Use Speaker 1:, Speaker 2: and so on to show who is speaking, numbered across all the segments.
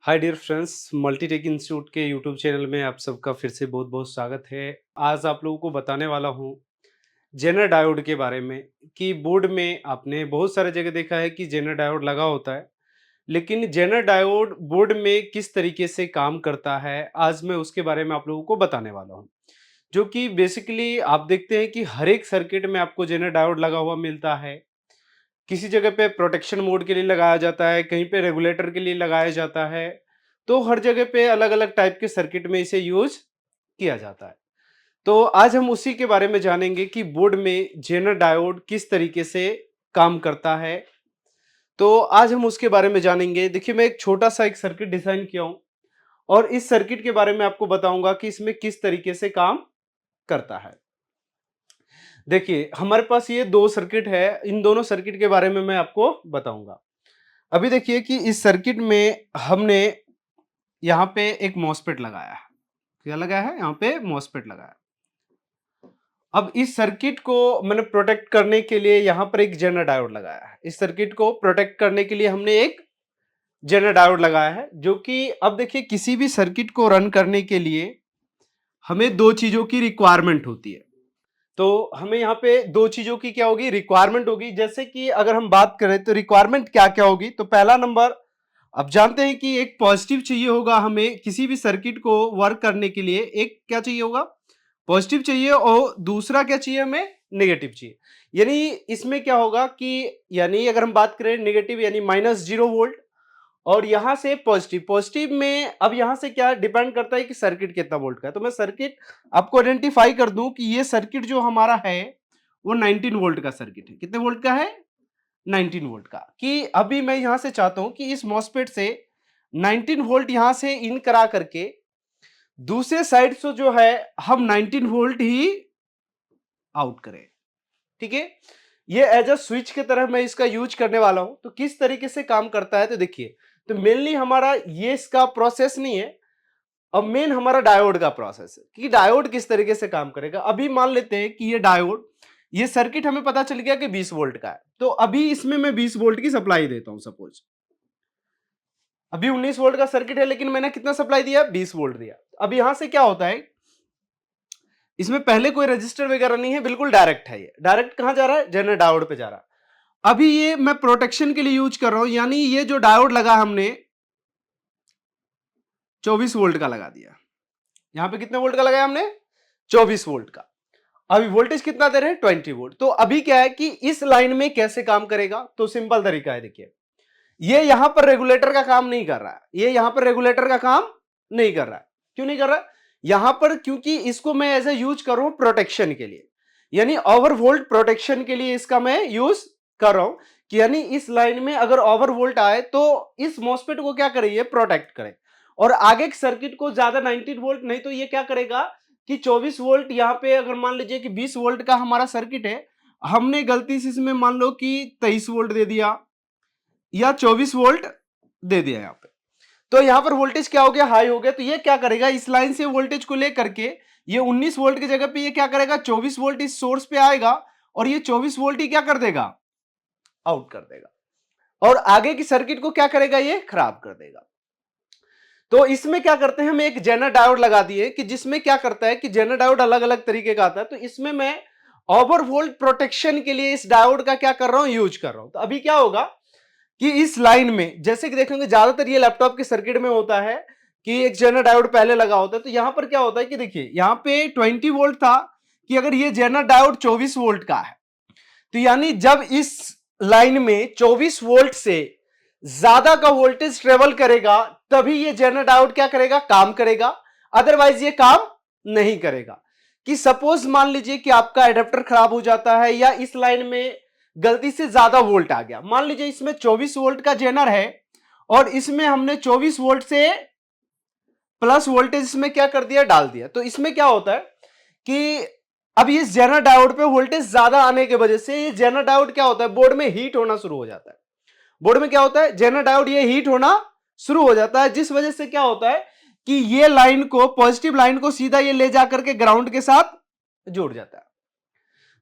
Speaker 1: हाय dear friends, multitech institute के YouTube channel में आप सबका फिर से बहुत बहुत स्वागत है। आज आप लोगों को बताने वाला हूँ जेनर डायोड के बारे में कि बोर्ड में आपने बहुत सारे जगह देखा है कि जेनर डायोड लगा होता है, लेकिन जेनर डायोड बोर्ड में किस तरीके से काम करता है, आज मैं उसके बारे में आप लोगों को बताने वाला हूँ। जो कि बेसिकली आप देखते हैं कि हर एक सर्किट में आपको जेनर डायोड लगा हुआ मिलता है। किसी जगह पे प्रोटेक्शन मोड के लिए लगाया जाता है, कहीं पे रेगुलेटर के लिए लगाया जाता है। तो हर जगह पे अलग-अलग टाइप के सर्किट में इसे यूज़ किया जाता है। तो आज हम उसी के बारे में जानेंगे कि बोर्ड में जेनर डायोड किस तरीके से काम करता है। तो आज हम उसके बारे में जानेंगे। देखिए, मैं एक छोटा-सा एक सर्किट डिज़ाइन किया हूँ और इस सर्किट के बारे में आपको बताऊँगा कि इसमें किस तरीके से काम करता है। देखिए, हमारे पास ये 2 सर्किट है, इन दोनों सर्किट के बारे में मैं आपको बताऊँगा। अभी देखिए कि इस सर्किट में हमने यहाँ पे एक मॉसफेट लगाया है। क्या लगाया है? यहाँ पे मॉसफेट लगाया है। अब इस सर्किट को मैंने प्रोटेक्ट करने के लिए यहाँ पर एक जेनर डायोड लगाया है। इस सर्किट को प्रोटेक्ट करने के लिए हमने एक जेनर डायोड लगाया है, जो कि अब देखिए किसी भी सर्किट को रन करने के लिए हमें 2 चीज़ों की रिक्वायरमेंट होती है। तो हमें यहाँ पे 2 चीज़ों की क्या होगी? रिक्वायरमेंट होगी। जैसे कि अगर हम बात करें तो रिक्वायरमेंट क्या-क्या होगी? तो पहला नंबर, अब जानते हैं कि एक पॉजिटिव चाहिए होगा हमें किसी भी सर्किट को वर्क करने के लिए। एक क्या चाहिए होगा? पॉजिटिव चाहिए और दूसरा क्या चाहिए हमें? नेगेटिव चाहिए। यानी इसमें क्या होगा कि यानी अगर हम बात करें नेगेटिव यानी -0 वोल्ट और यहाँ से पॉजिटिव। पॉजिटिव में अब यहाँ से क्या डिपेंड करता है कि सर्किट कितना वोल्ट का है। तो मैं सर्किट आपको आइडेंटिफाई कर दूं कि ये सर्किट जो हमारा है वो 19 वोल्ट का सर्किट है। कितने वोल्ट का है? 19 वोल्ट का। कि अभी मैं यहां से चाहता हूं कि इस मॉसफेट से 19 वोल्ट यहां से इन करा करके दूसरे साइड से जो है हम 19 वोल्ट ही आउट करें। ठीक है, ये एज अ स्विच की तरह मैं इसका यूज करने वाला हूं। तो किस तरीके से काम करता है तो देखिए, तो मेनली हमारा ये इसका प्रोसेस नहीं है। अब मेन हमारा डायोड का प्रोसेस है कि डायोड किस तरीके से काम करेगा। अभी मान लेते हैं कि ये डायोड, ये सर्किट हमें पता चल गया कि 20 वोल्ट का है। तो अभी इसमें मैं 20 वोल्ट की सप्लाई देता हूं। सपोज अभी 19 वोल्ट का सर्किट है, लेकिन मैंने कितना सप्लाई दिया? 20 वोल्ट दिया। अब यहां से क्या होता है, इसमें पहले कोई रजिस्टर वगैरह नहीं है, बिल्कुल डायरेक्ट है। ये डायरेक्ट कहां जा रहा है? जनरल डायोड पे जा रहा है। अभी ये मैं प्रोटेक्शन के लिए यूज कर रहा हूं, यानी ये जो डायोड लगा हमने 24 वोल्ट का लगा दिया। यहां पे कितने वोल्ट का लगाया हमने? 24 वोल्ट का। अभी वोल्टेज कितना दे रहे हैं? 20 वोल्ट। तो अभी क्या है कि इस लाइन में कैसे काम करेगा? तो सिंपल तरीका है। देखिए, ये यहां पर रेगुलेटर का काम नहीं कर रहा है। ये यहां पर रेगुलेटर का काम नहीं कर रहा है। क्यों नहीं कर रहा है? यहां पर क्योंकि इसको मैं एज ए यूज कर रहा हूं प्रोटेक्शन के लिए, यानी ओवर वोल्ट प्रोटेक्शन के लिए इसका मैं यूज कर रहा हूं। कि यानी इस लाइन में अगर ओवर वोल्ट आए तो इस मॉसफेट को क्या करे? ये प्रोटेक्ट करे। और आगे के सर्किट को ज्यादा 19 वोल्ट नहीं तो ये क्या करेगा कि 24 वोल्ट, यहां पे अगर मान लीजिए कि 20 वोल्ट का हमारा सर्किट है, हमने गलती से इसमें मान लो कि 23 वोल्ट दे दिया या 24 वोल्ट दे दिया यहां पे, तो यहां पर वोल्टेज क्या हो गया? हाई हो गया। तो ये क्या करेगा? इस लाइन से वोल्टेज को लेकर के ये 19 वोल्ट की जगह पे ये क्या करेगा? 24 वोल्ट इस सोर्स पे आएगा और ये 24 वोल्ट ही क्या कर देगा? आउट कर देगा। और आगे की सर्किट को क्या करेगा? ये खराब कर देगा। तो इसमें क्या करते हैं, हम एक जेनर डायोड लगा दिए कि जिसमें क्या करता है कि जेनर डायोड अलग अलग तरीके का आता है। तो इसमें मैं ओवर वोल्ट प्रोटेक्शन के लिए इस डायोड का क्या कर रहा हूं? यूज कर रहा हूं। तो अभी क्या होगा कि इस लाइन में जैसे कि देखेंगे ज्यादातर ये लैपटॉप के सर्किट में होता है कि एक जेनर डायोड पहले लगा होता है। तो यहां पर क्या होता है कि देखिए, यहां पे 20 वोल्ट था कि अगर ये जेनर डायोड 24 वोल्ट का है, तो यानी जब इस लाइन में 24 वोल्ट से ज्यादा का वोल्टेज ट्रेवल करेगा तभी ये जेनर डायोड क्या करेगा? काम करेगा। अदरवाइज ये काम नहीं करेगा। कि सपोज मान लीजिए कि आपका एडेप्टर खराब हो जाता है या इस लाइन में गलती से ज्यादा वोल्ट आ गया। मान लीजिए इसमें 24 वोल्ट का जेनर है और इसमें हमने 24 वोल्ट से प्लस वोल्टेज इसमें क्या कर दिया? डाल दिया। तो इसमें क्या होता है कि अब इस जेनर डायोड पे वोल्टेज ज्यादा आने की वजह से ये जेनर डायोड क्या होता है? बोर्ड में हीट होना शुरू हो जाता है। बोर्ड में क्या होता है? जेनर डायोड ये हीट होना शुरू हो जाता है, जिस वजह से क्या होता है कि ये लाइन को, पॉजिटिव लाइन को सीधा ये ले जाकर के ग्राउंड के साथ जुड़ जाता है।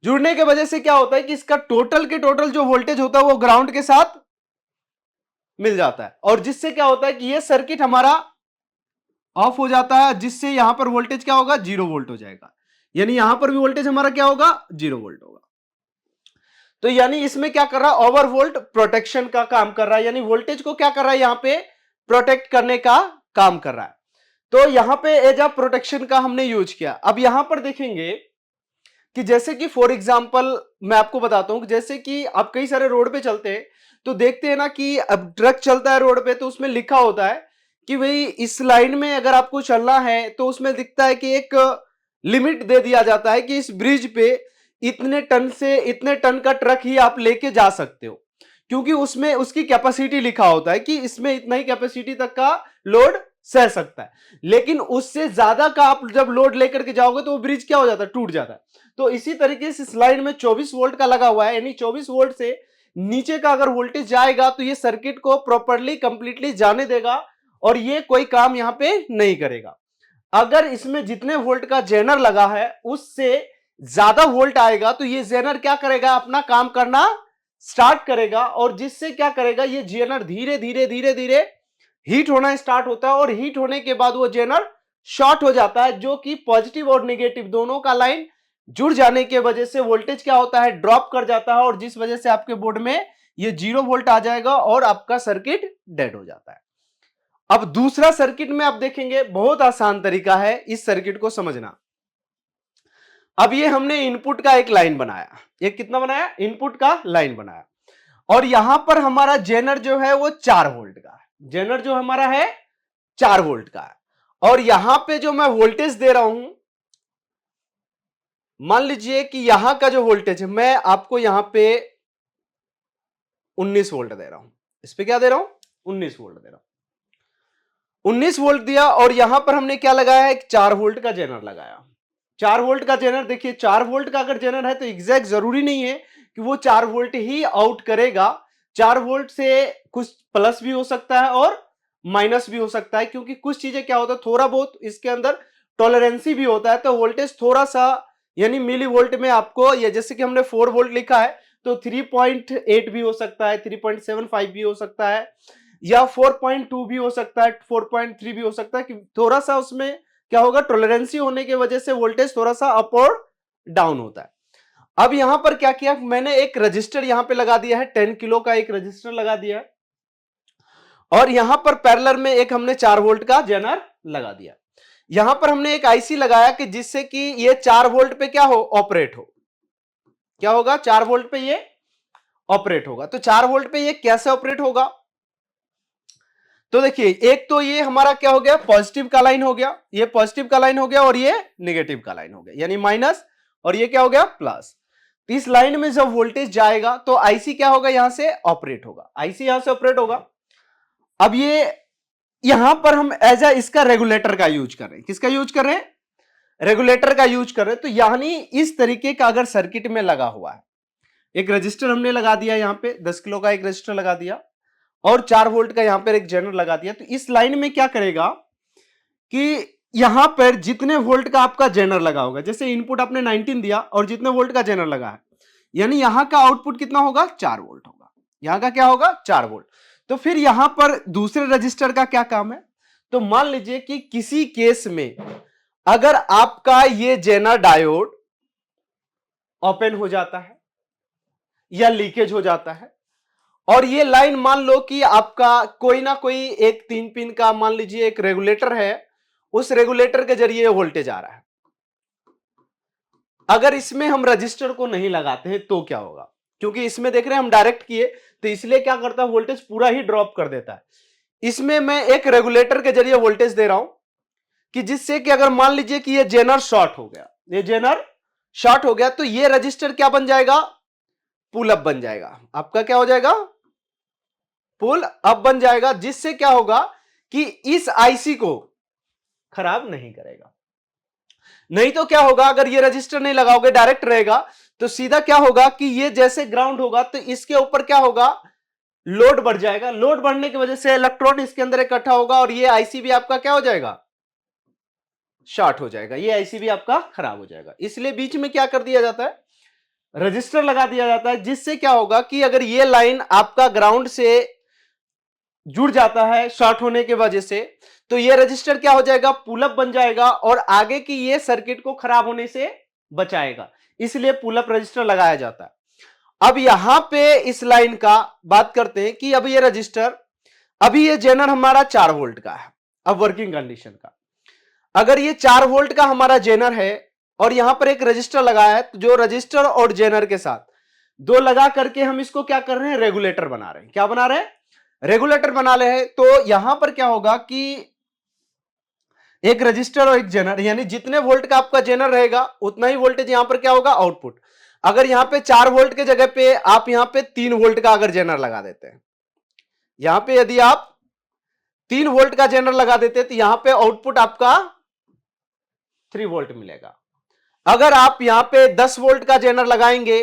Speaker 1: जुड़ने की वजह से क्या होता है कि इसका टोटल के टोटल जो वोल्टेज होता है वो ग्राउंड के साथ मिल जाता है, और जिससे क्या होता है कि ये सर्किट हमारा ऑफ हो जाता है, जिससे यहां पर वोल्टेज क्या होगा, 0 वोल्ट हो जाएगा। यानी यहां पर भी वोल्टेज हमारा क्या होगा, 0 वोल्ट होगा। तो यानी इसमें क्या कर रहा है, ओवर वोल्ट प्रोटेक्शन का काम कर रहा है, यानी वोल्टेज को क्या कर रहा है, यहां पे प्रोटेक्ट करने का काम कर रहा है। तो यहां पे एज अ प्रोटेक्शन का हमने यूज किया। अब यहां पर देखेंगे कि जैसे कि फॉर एग्जांपल मैं आपको बताता हूं कि जैसे कि आप कई सारे रोड पे चलते हैं तो देखते हैं ना कि अब ट्रक चलता है रोड पे, तो उसमें लिखा होता है कि भाई इस लाइन में अगर आपको चलना है तो उसमें दिखता है कि एक लिमिट दे दिया जाता है कि इस ब्रिज पे इतने टन से इतने टन का ट्रक ही आप लेके जा सकते हो, क्योंकि उसमें उसकी कैपेसिटी लिखा होता है कि इसमें इतना ही कैपेसिटी तक का लोड सह सकता है। लेकिन उससे ज्यादा का आप जब लोड लेकर के जाओगे तो वो ब्रिज क्या हो जाता है, टूट जाता है। तो इसी तरीके से इस लाइन में 24 वोल्ट का लगा हुआ है, यानी 24 वोल्ट से नीचे का अगर वोल्टेज जाएगा तो ये सर्किट को प्रॉपरली कंप्लीटली जाने देगा और ये कोई काम यहां पे नहीं करेगा। अगर इसमें जितने वोल्ट का जेनर लगा है उससे ज्यादा वोल्ट आएगा तो ये जेनर क्या करेगा, अपना काम करना स्टार्ट करेगा, और जिससे क्या करेगा, ये जेनर धीरे धीरे धीरे धीरे हीट होना स्टार्ट होता है, और हीट होने के बाद वो जेनर शॉर्ट हो जाता है, जो कि पॉजिटिव और नेगेटिव दोनों का लाइन जुड़ जाने के वजह से वोल्टेज क्या होता है, ड्रॉप कर जाता है, और जिस वजह से आपके बोर्ड में ये 0 वोल्ट आ जाएगा और आपका सर्किट डेड हो जाता है। अब दूसरा सर्किट में आप देखेंगे, बहुत आसान तरीका है इस सर्किट को समझना। अब ये हमने इनपुट का एक लाइन बनाया, ये कितना बनाया, इनपुट का लाइन बनाया, और यहां पर हमारा जेनर जो है वो 4 वोल्ट का है, जेनर जो हमारा है 4 वोल्ट का है, और यहां पे जो मैं वोल्टेज दे रहा हूं, मान लीजिए कि यहां का जो वोल्टेज है मैं आपको यहां पे 19 वोल्ट दे रहा हूं, इस पे क्या दे रहा हूं, 19 वोल्ट दे रहा हूं, 19 वोल्ट दिया, और यहां पर हमने क्या लगाया है, 4 वोल्ट का जेनर लगाया। 4 वोल्ट का जेनर, देखिए 4 वोल्ट का अगर जेनर है तो एग्जैक्ट जरूरी नहीं है कि वो 4 वोल्ट ही आउट करेगा, 4 वोल्ट से कुछ प्लस भी हो सकता है और माइनस भी हो सकता है, क्योंकि कुछ चीजें क्या होता है, थोड़ा बहुत इसके अंदर टॉलरेंसी भी होता है, तो वोल्टेज थोड़ा सा यानी मिली वोल्ट में आपको, ये जैसे कि हमने 4 वोल्ट लिखा है तो 3.8 भी हो सकता है, 3.75 भी हो सकता है, या 4.2 भी हो सकता है, 4.3 भी हो सकता है, कि थोड़ा सा उसमें क्या होगा, टॉलरेंसी होने की वजह से वोल्टेज थोड़ा सा अप और डाउन होता है। अब यहां पर क्या किया, मैंने एक रजिस्टर यहां पे लगा दिया है, 10 किलो का एक रजिस्टर लगा दिया है, और यहां पर पैरेलल में एक हमने 4 वोल्ट का जेनर लगा दिया। यहां पर हमने एक आईसी लगाया कि जिससे कि ये 4 वोल्ट पे क्या हो, ऑपरेट हो, क्या होगा, 4 वोल्ट पे ये ऑपरेट होगा। तो 4 वोल्ट पे ये कैसे ऑपरेट होगा, तो देखिए एक तो ये हमारा क्या हो गया, पॉजिटिव का लाइन हो गया, ये पॉजिटिव का लाइन हो गया, और ये नेगेटिव का लाइन हो गया, यानी माइनस, और ये क्या हो गया, प्लस। इस लाइन में जब वोल्टेज जाएगा तो आईसी क्या होगा, यहां से ऑपरेट होगा, आईसी यहां से ऑपरेट होगा। अब ये यहां पर हम एज इसका रेगुलेटर का यूज कर रहे हैं, किसका यूज कर रहे हैं, रेगुलेटर का यूज कर रहे हैं। तो यानी इस तरीके का अगर सर्किट में लगा हुआ है, एक रजिस्टर हमने लगा दिया यहां पे, 10 किलो का एक रजिस्टर लगा दिया, और 4 वोल्ट का यहां पर एक जेनर लगा दिया, तो इस लाइन में क्या करेगा कि यहां पर जितने वोल्ट का आपका जेनर लगा होगा, जैसे इनपुट आपने 19 दिया और जितने वोल्ट का जेनर लगा है, यानी यहां का आउटपुट कितना होगा, 4 वोल्ट होगा, यहां का क्या होगा, 4 वोल्ट। तो फिर यहां पर दूसरे रजिस्टर का क्या काम है, तो मान लीजिए कि किसी केस में अगर आपका ये जेनर डायोड ओपन हो जाता है या लीकेज हो जाता है, और ये लाइन मान लो कि आपका कोई ना कोई एक 3 पिन का मान लीजिए एक रेगुलेटर है, उस रेगुलेटर के जरिए वोल्टेज आ रहा है, अगर इसमें हम रजिस्टर को नहीं लगाते हैं तो क्या होगा, क्योंकि इसमें देख रहे हैं हम डायरेक्ट किए तो इसलिए क्या करता है, वोल्टेज पूरा ही ड्रॉप कर देता है। इसमें मैं एक रेगुलेटर के जरिए वोल्टेज दे रहा हूं कि जिससे कि अगर मान लीजिए कि ये जेनर शॉर्ट हो गया, ये जेनर शॉर्ट हो गया, तो ये रजिस्टर क्या बन जाएगा, पुल अप बन जाएगा, आपका क्या हो जाएगा, पुल अप बन जाएगा, जिससे क्या होगा कि इस आईसी को खराब नहीं करेगा। नहीं तो क्या होगा, अगर ये रजिस्टर नहीं लगाओगे डायरेक्ट रहेगा तो सीधा क्या होगा कि ये जैसे ग्राउंड होगा तो इसके ऊपर क्या होगा, लोड बढ़ जाएगा, लोड बढ़ने की वजह से इलेक्ट्रॉन इसके अंदर इकट्ठा होगा और ये आईसी भी आपका क्या हो जाएगा, शॉर्ट हो जाएगा, ये आईसी भी आपका खराब हो जाएगा। इसलिए बीच में क्या कर दिया जाता है, रजिस्टर लगा दिया जाता है, जिससे क्या होगा कि अगर ये लाइन आपका ग्राउंड से
Speaker 2: जुड़ जाता है शॉर्ट होने के वजह से, तो ये रजिस्टर क्या हो जाएगा, पुल अप बन जाएगा और आगे की ये सर्किट को खराब होने से बचाएगा, इसलिए पुल अप रजिस्टर लगाया जाता है। अब यहां पे इस लाइन का बात करते हैं कि अब ये रजिस्टर, अभी ये जेनर हमारा 4 वोल्ट का है। अब वर्किंग कंडीशन का, अगर ये 4 वोल्ट का हमारा जेनर है और यहां पर एक रजिस्टर लगाया है, तो जो रजिस्टर और जेनर के साथ दो लगा करके हम इसको क्या कर रहे हैं, रेगुलेटर बना रहे हैं। क्या बना रहे हैं, रेगुलेटर बना रहे हैं। तो यहां पर क्या होगा कि एक रजिस्टर और एक जेनर, यानी जितने वोल्ट का आपका जेनर रहेगा उतना ही वोल्टेज यहां पर क्या होगा, आउटपुट। अगर यहां पे 4 वोल्ट के जगह पे आप यहां पे 3 वोल्ट का अगर जेनर लगा देते हैं, यहां पे यदि आप 3 वोल्ट का जेनर लगा देते हैं तो यहां पे आउटपुट आपका 3 वोल्ट मिलेगा। अगर आप यहां पे 10 वोल्ट का जेनर लगाएंगे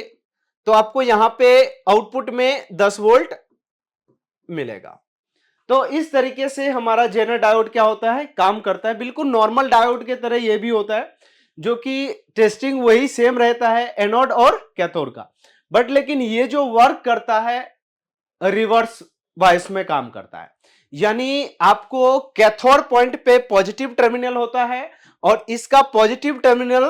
Speaker 2: तो आपको यहां पे आउटपुट में 10 वोल्ट मिलेगा। तो इस तरीके से हमारा जेनर डायोड क्या होता है, काम करता है। बिल्कुल नॉर्मल डायोड के तरह यह भी होता है, जो कि टेस्टिंग वही सेम रहता है एनोड और कैथोड का, बट लेकिन ये जो वर्क करता है रिवर्स वाइस में काम करता है। यानी आपको कैथोड पॉइंट पे पॉजिटिव टर्मिनल होता है और इसका पॉजिटिव टर्मिनल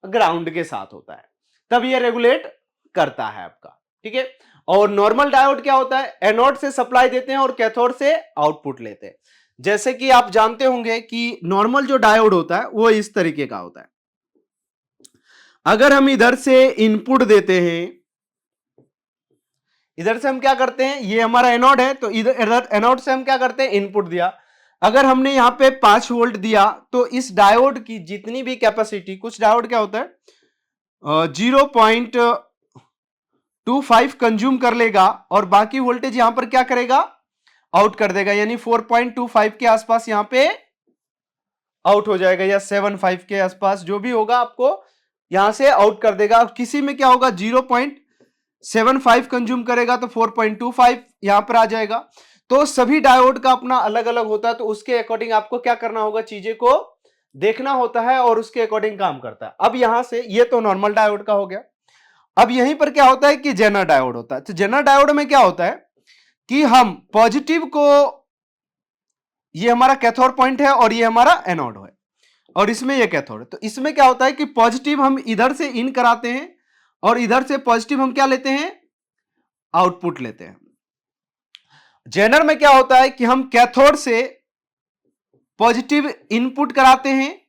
Speaker 2: ग्राउंड के साथ होता है, तब ये रेगुलेट करता है आपका, ठीक है। और नॉर्मल डायोड क्या होता है, एनोड से सप्लाई देते हैं और कैथोड से आउटपुट लेते हैं। जैसे कि आप जानते होंगे कि नॉर्मल जो डायोड होता है वो इस तरीके का होता है। अगर हम इधर से इनपुट देते हैं, इधर से हम क्या करते हैं, ये हमारा एनोड है, तो इधर एनोड से हम क्या करते हैं, इनपुट दिया। अगर हमने यहां पे 5 वोल्ट दिया तो इस डायोड की जितनी भी कैपेसिटी, कुछ डायोड क्या होता है 0.25 कंज्यूम कर लेगा और बाकी वोल्टेज यहां पर क्या करेगा, आउट कर देगा, यानी 4.25 के आसपास यहां पे आउट हो जाएगा, या 7.5 के आसपास जो भी होगा आपको यहां से आउट कर देगा। किसी में क्या होगा 0.75 कंज्यूम करेगा तो 4.25 यहां पर आ जाएगा। तो सभी डायोड का अपना अलग अलग होता है, तो उसके अकॉर्डिंग आपको क्या करना होगा, चीजें को देखना होता है और उसके अकॉर्डिंग काम करता है। अब यहां से ये तो नॉर्मल डायोड का हो गया। अब यहीं पर क्या होता है कि जेनर डायोड होता है। तो जेनर डायोड में क्या होता है कि हम पॉजिटिव को, ये हमारा कैथोड पॉइंट है और ये हमारा एनोड है और इसमें ये कैथोड है, तो इसमें क्या होता है कि पॉजिटिव हम इधर से इन कराते हैं और इधर से पॉजिटिव हम क्या लेते हैं, आउटपुट लेते हैं। जेनर में क्या होता है कि हम कैथोड से पॉजिटिव इनपुट कराते हैं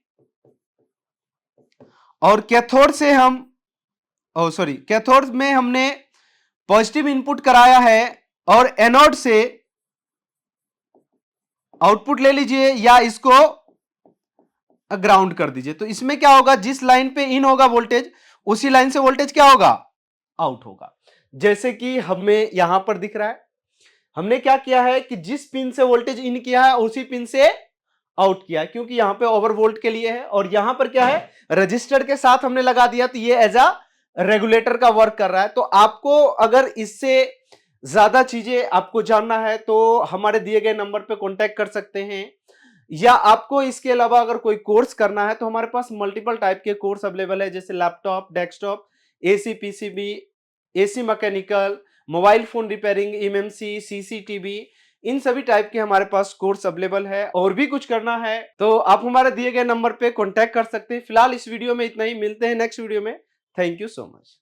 Speaker 2: और कैथोड से हम कैथोड में हमने पॉजिटिव इनपुट कराया है और एनोड से आउटपुट ले लीजिए या इसको ग्राउंड कर दीजिए। तो इसमें क्या होगा, जिस लाइन पे इन होगा वोल्टेज, उसी लाइन से वोल्टेज क्या होगा, आउट होगा। जैसे कि हमें यहां पर दिख रहा है, हमने क्या किया है कि जिस पिन से वोल्टेज इन किया है उसी पिन से आउट किया, क्योंकि यहां पे ओवर वोल्ट के लिए है और यहां पर क्या है, रजिस्टर के साथ हमने लगा दिया, तो ये एज अ रेगुलेटर का वर्क कर रहा है। तो आपको अगर इससे ज्यादा चीजें आपको जानना है तो हमारे दिए गए नंबर पे कांटेक्ट कर सकते हैं, या आपको इसके अलावा अगर कोई कोर्स करना है तो हमारे पास मल्टीपल टाइप के कोर्स अवेलेबल है, जैसे laptop, desktop, AC PCB, AC mechanical, mobile phone repairing, MMC, CCTV, इन सभी टाइप के हमारे पास कोर्स अवेलेबल है। और भी कुछ करना है तो आप हमारे दिए गए नंबर पे कांटेक्ट कर सकते हैं। फिलहाल इस वीडियो में इतना ही, मिलते हैं नेक्स्ट वीडियो में। Thank you so much.